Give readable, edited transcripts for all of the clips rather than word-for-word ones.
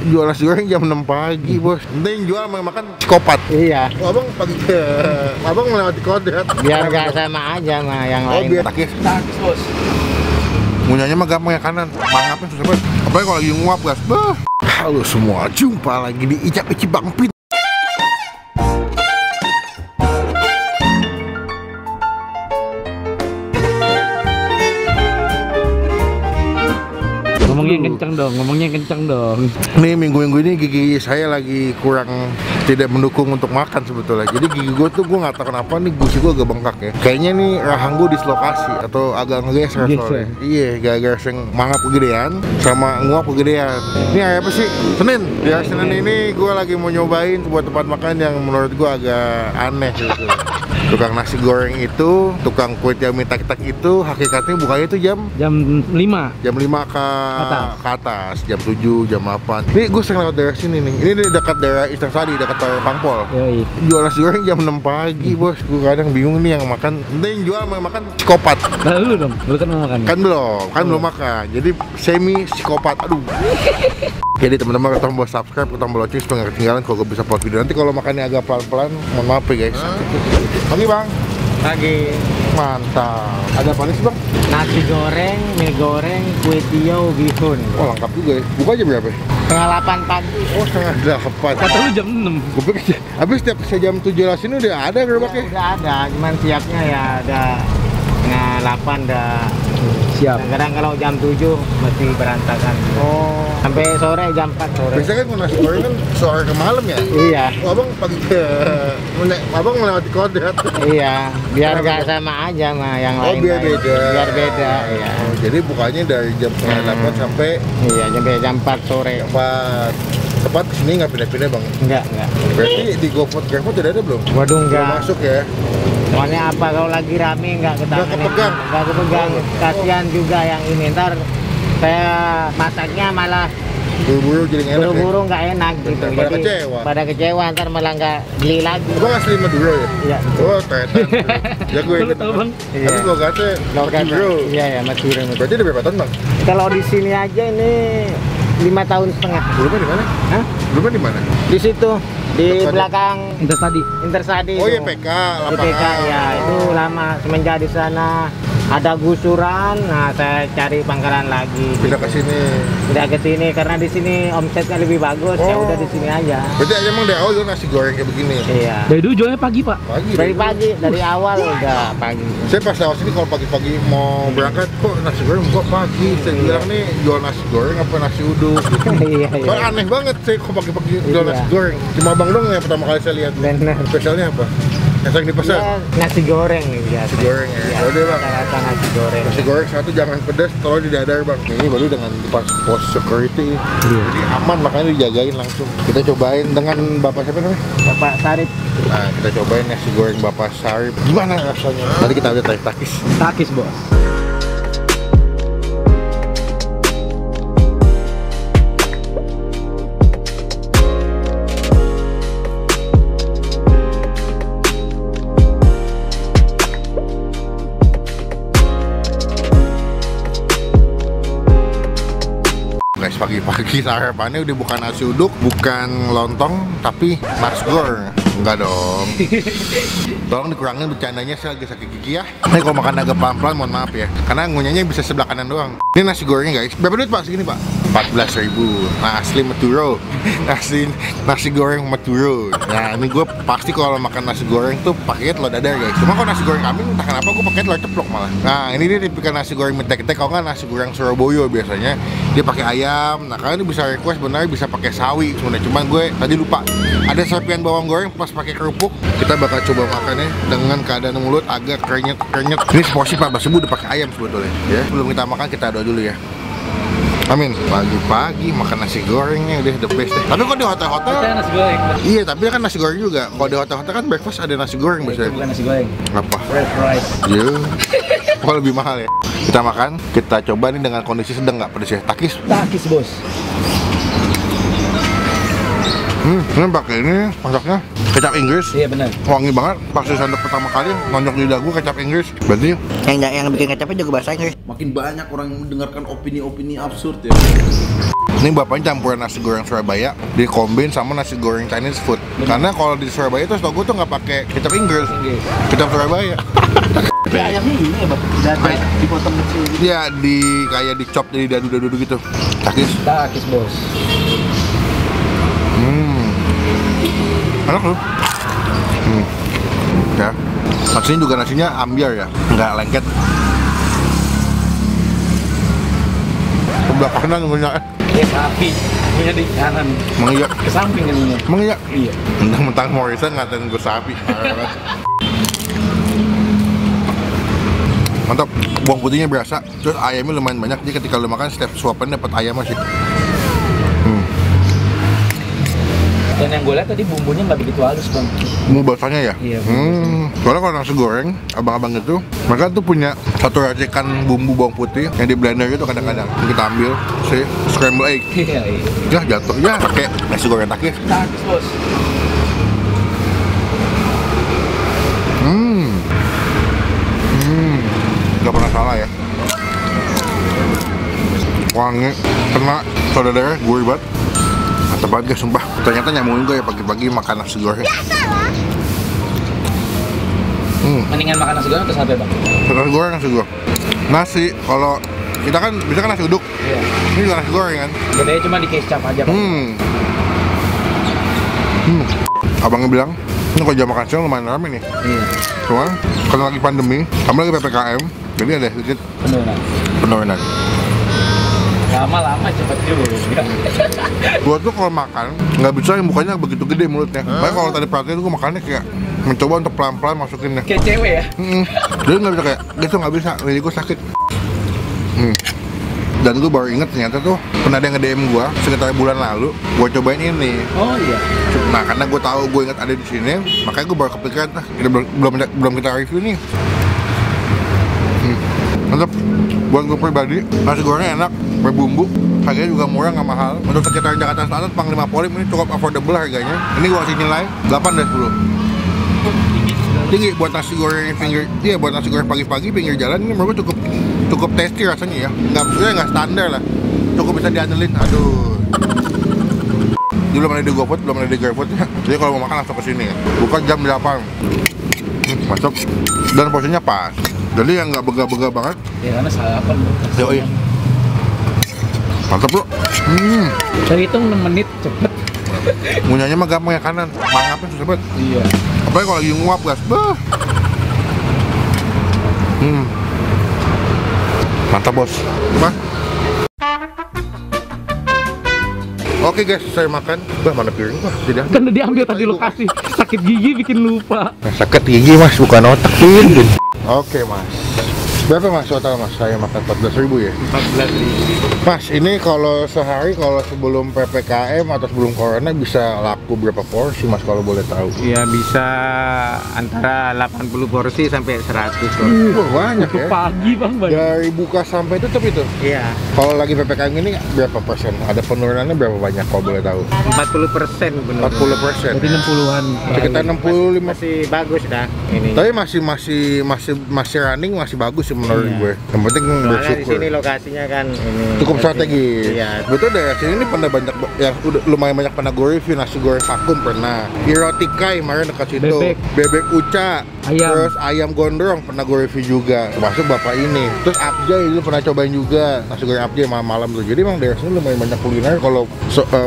jual nasi goreng jam 6 pagi, bos. Nanti yang jual makan psikopat. Iya. Oh, abang pagi abang melewati kodrat. Biar nggak sama aja sama yang Oh, lain. biar takis, bos. Ngunyahnya mah gampang ya kanan, mangapnya susah banget. Apalagi kalau lagi nguap, gas. Bah. Halo semua, jumpa lagi di Icap-Icip Bang Pin. Ngomongnya kenceng dong. Nih minggu-minggu ini gigi saya lagi kurang tidak mendukung untuk makan sebetulnya. Jadi gigi gue tuh gue nggak tahu kenapa nih gusi gue agak bengkak ya. Kayaknya nih rahang gue dislokasi atau agak ngegeser soalnya. Iya, gara-gara sering mangap kegedean sama nguap kegedean. Ini apa sih? Senin. Ya Senin ini gue lagi mau nyobain sebuah tempat makan yang menurut gue agak aneh gitu. Tukang nasi goreng itu, tukang kue tiaw mie tak-tak itu hakikatnya bukanya itu jam 5 ke atas, jam 7, jam 8. Ini gue sering lewat daerah sini nih. Ini dekat daerah Istana Sari, dekat Pangpol. Yoi. Jual nasi goreng jam 6 pagi, bos. Gue kadang bingung nih yang makan. Nanti yang jual makan psikopat. Nah, lu dong, lu kan mau makan. Kan belum makan. Jadi semi psikopat. Aduh. Jadi teman-teman kita mau subscribe, kita mau lonceng supaya nggak ketinggalan kalau gue bisa upload video. Nanti kalau makannya agak pelan-pelan, mohon maaf ya guys. Pagi bang. Pagi. Mantap. Ada apa nih sih bang? Nasi goreng, mie goreng, kue tiaw, bihun. Oh lengkap juga ya. Buka aja berapa? Setengah 8 pagi. Oh setengah 8. Kata lu jam 6. Gue pikir habis setiap jam 7 sini udah ada gerobaknya. Udah ada, cuman siapnya ya ada setengah 8 udah siap. Kadang kalau jam 7 mesti berantakan. Oh. Sampai sore jam 4 sore. Biasanya kan kalau nasi goreng kan sore ke malam ya? Iya. Oh, abang pagi abang melewati kodrat. Iya, biar nggak sama aja sama yang Oh, lain. biar beda. Biar beda, iya. Oh, jadi bukanya dari jam setengah 8 sampai Iya, sampai jam 4 sore. tepat sini nggak pindah-pindah bang? Enggak. Berarti di GoFood udah ada belum? Waduh, Belum enggak. masuk ya? Soalnya apa, kalau lagi rame nggak kepegang. Nggak kepegang. Kasihan juga yang ini, ntar saya masaknya malah Buru-buru jadi nggak enak ya? buru-buru nggak enak gitu. Pada Jadi kecewa. pada kecewa, ntar malah nggak beli lagi. Abang asli Madura ya? Iya. Oh, ternyata. Ya gue inget. tahu, Bang? Tapi Iya. logatnya Madura. Iya ya, Madura. Berarti udah berapa tahun bang? Kalau di sini aja ini 5 tahun setengah. Dulunya di mana? Hah? Dulunya di mana? Di situ di Dekat belakang Intersadi. Oh iya itu. PK, IPK ya, itu lama semenjak di sana ada gusuran. Nah, saya cari pangkalan lagi. Pindah ke sini. Udah ke sini karena di sini omsetnya lebih bagus. Ya Oh. udah di sini aja. Berarti emang dari awal jual nasi goreng kayak begini? Iya. Dari dulu jualnya pagi, Pak. Pagi. Dari pagi, dari awal udah pagi. Saya pas lewat sini kalau pagi-pagi mau berangkat kok nasi goreng kok pagi. Saya bilang nih jual nasi goreng apa nasi uduk gitu. Iya, iya. Soalnya aneh banget saya kok pagi-pagi jual Iya. nasi goreng. Cuma abang dong ya pertama kali saya lihat. Bener. Spesialnya apa? Yang sering dipesan? Ya, nasi goreng nih biasa. Nasi goreng ya. Iya, Udah, Bang. rata-rata nasi goreng. Nasi goreng satu jangan pedas, tolong di dadar bang. Ini baru dengan pos security. Jadi aman makanya dijagain langsung. Kita cobain dengan bapak siapa namanya? Bapak Sarip. Nah kita cobain nasi goreng bapak Sarip. Gimana rasanya? Nanti kita lihat takis. Takis, Bos. Guys, pagi-pagi sarapannya udah bukan nasi uduk, bukan lontong, tapi nasgor. Enggak dong. Tolong dikurangin bercandanya, saya lagi sakit gigi ya. Ini kalau makan agak pelan-pelan, mohon maaf ya. Karena ngunyahnya bisa sebelah kanan doang. Ini nasi gorengnya guys. Berapa duit pak? Segini pak? 14.000. Nah asli Maduro. Nasi goreng Maduro. Nah ini gue pasti kalau makan nasi goreng tuh pakai telur dadar guys. Cuma kalau nasi goreng kambing entah kenapa gue pakai telur ceplok malah. Nah ini dia tipikal nasi goreng mentek-mentek. Kalau nggak nasi goreng Surabaya biasanya dia pakai ayam. Nah kalian bisa request benar bisa pakai sawi sebenarnya. Cuman gue tadi lupa. Ada serpian bawang goreng pas pakai kerupuk. Kita bakal coba makannya dengan keadaan mulut agak krenyet. Ini seporsi 14.000 udah pakai ayam sebetulnya. Ya sebelum kita makan kita doa dulu ya. Amin. Pagi-pagi makan nasi gorengnya udah the best deh. Tapi kok di hotel-hotel Kita nasi goreng. iya, tapi kan nasi goreng juga. Kalau di hotel-hotel kan breakfast ada nasi goreng Itu biasanya. bukan nasi goreng. Apa? Red rice. Iya. Kok lebih mahal ya? Kita makan, kita coba nih dengan kondisi sedang nggak pedes ya. Takis. Takis, Bos. Ini pakai ini masaknya kecap Inggris. Iya, benar. Wangi banget. Pas disantap pertama kali nonjok di dagu kecap Inggris. Berarti Yang bikin kecapnya juga bahasa Inggris. Makin banyak orang yang mendengarkan opini-opini absurd ya. Ini bapaknya campuran nasi goreng Surabaya dikombin sama nasi goreng Chinese food. Karena kalau di Surabaya tuh setahu gue tuh nggak pakai kecap Inggris, kecap Surabaya. Ayamnya ini ya bang, dada dipotong kecil gitu. Iya, kayak dicop jadi dadu-dadu gitu. Takis. Takis bos. Enak loh. Ya. Nasinya juga nasinya ambiar ya, nggak lengket. Sebelah kanan punya. Ya sapi, punya di kanan. Emang iya? Ke samping kan ini. Emang iya? Iya. Mentang-mentang Morrison ngatain gue sapi. Mantap, bawang putihnya berasa, terus ayamnya lumayan banyak. Jadi ketika lu makan setiap suapan dapat ayam masih. Dan yang gue lihat tadi bumbunya nggak begitu halus bang. Bumbu basahnya ya? Iya. Soalnya kalau nasi goreng, abang-abang itu, mereka tuh punya satu racikan bumbu bawang putih yang di blender itu kadang-kadang. Kita ambil si scramble egg. Iya. Ya jatuh, ya pakai nasi goreng takis. Takis bos. Gak pernah salah ya. Wangi, kena soda darah, gurih banget. Mantap banget guys, sumpah. Ternyata nyambungin gue ya pagi-pagi makan nasi goreng. Mendingan makan nasi goreng atau sate bang? Nasi goreng. Nasi, kalau kita kan bisa kan nasi uduk. Iya. Ini juga nasi goreng kan. Bedanya cuma di kecap aja bang. Abangnya bilang, ini kalau jam makan siang lumayan rame nih. Iya. Cuma, karena lagi pandemi, tambah lagi PPKM, jadi ada sedikit penurunan. Lama-lama cepet juga. Gua tuh kalau makan, nggak bisa yang mukanya begitu gede mulutnya. Makanya kalau tadi perhatiin gua makannya kayak mencoba untuk pelan-pelan masukinnya. Kayak cewek ya? Jadi nggak bisa kayak, gitu nggak bisa, jadi gua sakit. Dan gue baru inget ternyata tuh pernah ada yang nge-DM gue sekitar bulan lalu, gue cobain ini. Oh iya. Nah karena gue tahu gue inget ada di sini, makanya gue baru kepikiran, kita belum kita review nih. Mantap. Buat gue pribadi, nasi gorengnya enak, berbumbu, harganya juga murah, nggak mahal. Untuk sekitar Jakarta Selatan, Panglima Polim ini cukup affordable harganya. Ini gue kasih nilai 8 dari 10. Tinggi buat nasi goreng pinggir, iya buat nasi goreng pagi-pagi pinggir jalan ini menurut gue cukup tasty rasanya ya. Nggak standar lah, cukup bisa diandelin. Aduh. Dulu belum ada di GoFood, belum ada di GrabFood. Jadi kalau mau makan langsung ke sini ya. Buka jam 8. Masuk. Dan porsinya pas. Jadi yang nggak begah-begah banget. Ya karena sarapan bro. Yoi. Mantap bro. Saya hitung 6 menit cepet. Ngunyahnya mah gampang ya kanan, mangapnya susah banget. Iya. Apalagi kalau lagi nguap gas, bah. Mantap bos. Bah. Oke guys, saya makan. Bah, mana piring gua? Tidak. Kan udah diambil tadi lokasi. Sakit gigi bikin lupa. Nah, sakit gigi mas, bukan otak pin. Oke mas. Berapa mas total mas? Saya makan 14.000 ya? 14.000. Mas, ini kalau sehari kalau sebelum PPKM atau sebelum Corona bisa laku berapa porsi mas kalau boleh tahu? Ya bisa antara 80 porsi sampai 100 porsi. Banyak ya? Pagi bang, banyak. Dari buka sampai tutup itu? Iya. Kalau lagi PPKM ini berapa persen? Ada penurunannya berapa banyak kalau boleh tahu? 40% benar. 40%? Jadi 60-an. Sekitar 65. Masih bagus dah ini. Tapi masih running, masih bagus sih menurut gue. Yang penting Soalnya di bersyukur. sini lokasinya kan ini Cukup strategis. Iya. Betul deh, sini ini pernah banyak yang udah lumayan banyak pernah gue review. Nasi goreng vakum pernah. Hirotikai kemarin dekat situ. Bebek uca. Ayam. Terus ayam gondrong pernah gue review juga. Termasuk bapak ini. Terus Abjay itu pernah cobain juga. Nasi goreng Abjay malam-malam tuh. Jadi emang daerah sini lumayan banyak kuliner. Kalau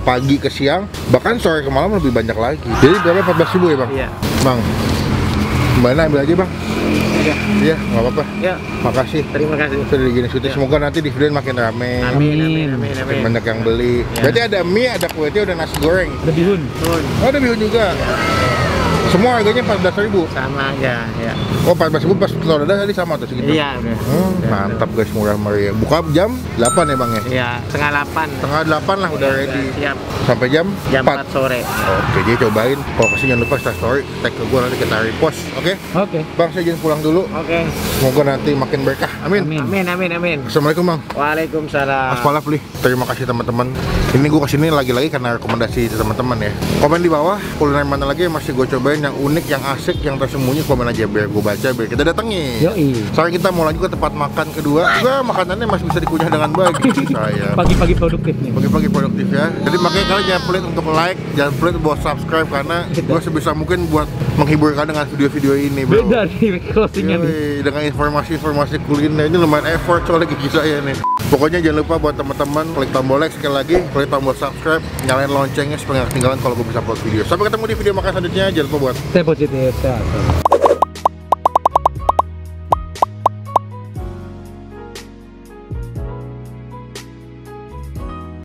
pagi ke siang, bahkan sore ke malam lebih banyak lagi. Jadi berapa 14.000 ya bang? Iya. Bang, Mbak Ana ambil aja bang. Iya. Iya, nggak apa-apa. Ya, Makasih. terima kasih. Sudah gini syuting. Semoga nanti di video makin rame. Amin. Makin banyak yang beli. Ya. Berarti ada mie, ada kue tiaw, ada nasi goreng. Ada bihun. Oh, ada bihun juga. Semua harganya 14.000. Sama aja, ya. Oh, 14.000 pas telur dadah tadi sama tuh segitu. Iya, udah. Mantap guys, murah meriah. Buka jam 8 ya bang ya? Iya, setengah 8. Setengah 8 lah udah ready. Siap. Sampai jam Jam 4. 4 sore. Oke, jadi cobain. Kalau kasih jangan lupa story, tag ke gua nanti kita repost. Oke? Oke. Bang, saya izin pulang dulu. Oke. Semoga nanti makin berkah. Amin. Amin. Assalamualaikum bang. Waalaikumsalam. Mas Palafli, terima kasih teman-teman. Ini gue kesini lagi-lagi karena rekomendasi teman-teman ya. Komen di bawah kuliner mana lagi yang masih gue cobain konten yang unik, yang asik, yang tersembunyi, komen aja biar gue baca, biar kita datengin. Yoi. Sekarang kita mau lanjut ke tempat makan kedua. Juga makanannya masih bisa dikunyah dengan baik gitu saya. Pagi-pagi produktif nih. Pagi-pagi produktif ya. Jadi makanya kalian jangan pelit untuk like, jangan pelit buat subscribe karena gue sebisa mungkin buat menghibur kalian dengan video-video ini, bro. Beda nih closingnya nih. Yoi, dengan informasi-informasi kuliner ini lumayan effort soalnya gigi saya nih. Pokoknya jangan lupa buat teman-teman klik tombol like sekali lagi, klik tombol subscribe, nyalain loncengnya supaya nggak ketinggalan kalau gue bisa upload video. Sampai ketemu di video makan selanjutnya. Jangan lupa buat Stay positif, sehat.